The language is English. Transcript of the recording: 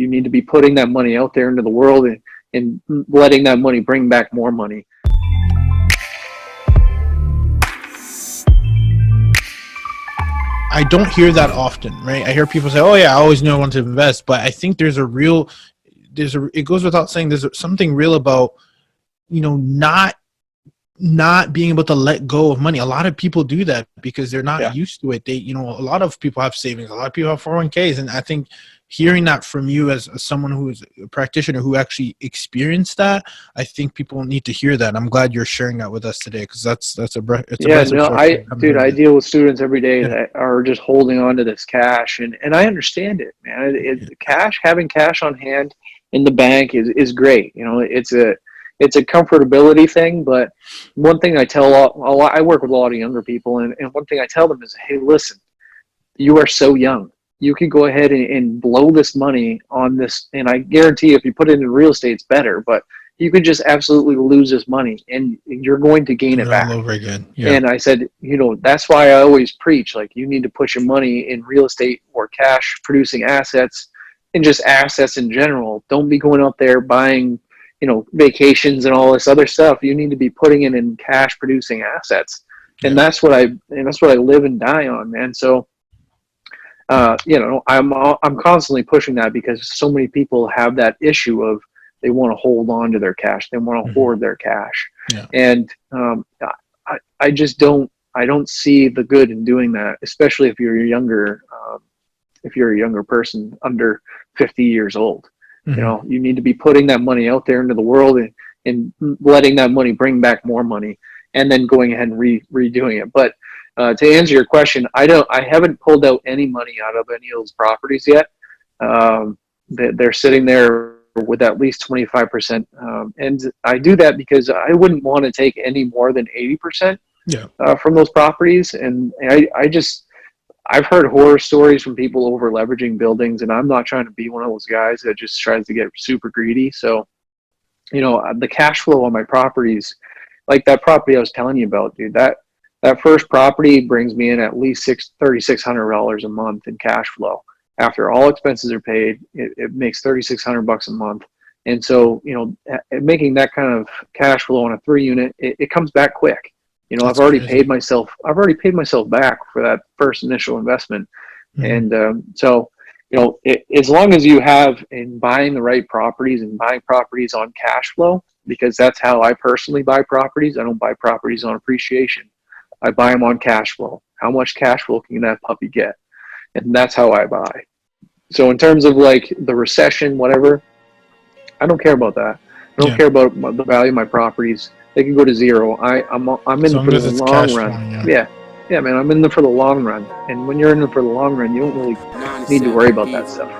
You need to be putting that money out there into the world and letting that money bring back more money. I don't hear that often, right? I hear people say, "Oh yeah, I always knew I wanted to invest," but I think it goes without saying, there's something real about, not being able to let go of money. A lot of people do that because they're not used to it. A lot of people have savings, a lot of people have 401ks, and I think hearing that from you as someone who is a practitioner who actually experienced that, I think people need to hear that. I'm glad you're sharing that with us today, because I deal with students every day that are just holding on to this cash, and I understand it, man. Having cash on hand in the bank is great. It's a comfortability thing, but one thing I tell I work with a lot of younger people, and one thing I tell them is, hey, listen, you are so young. You can go ahead and blow this money on this, and I guarantee if you put it in real estate, it's better, but you could just absolutely lose this money, and you're going to gain it back all over again. Yeah. And I said, that's why I always preach, like, you need to put your money in real estate or cash producing assets, and just assets in general. Don't be going out there buying vacations and all this other stuff. You need to be putting it in cash producing assets. And that's what I live and die on, man. So, I'm constantly pushing that, because so many people have that issue of they want to hold on to their cash. They want to hoard their cash. Yeah. And, I just don't see the good in doing that, especially if you're a younger person under 50 years old. You need to be putting that money out there into the world and letting that money bring back more money, and then going ahead and redoing it. But to answer your question, I haven't pulled out any money out of any of those properties yet. They're sitting there with at least 25%. And I do that because I wouldn't want to take any more than 80% from those properties. And I've heard horror stories from people over leveraging buildings, and I'm not trying to be one of those guys that just tries to get super greedy. So, the cash flow on my properties, like that property I was telling you about, dude, that first property brings me in at least $3,600 a month in cash flow. After all expenses are paid, it makes $3,600 a month. And so, making that kind of cash flow on a 3-unit, it comes back quick. I've already paid myself back for that first initial investment. And so, as long as you have in buying the right properties and buying properties on cash flow, because that's how I personally buy properties. I don't buy properties on appreciation. I buy them on cash flow. How much cash flow can that puppy get? And that's how I buy. So in terms of like the recession, whatever, I don't care about that. I don't care about the value of my properties. They can go to zero. I'm in for the long run. Yeah, man, I'm in there for the long run. And when you're in there for the long run, you don't really need to worry about that stuff.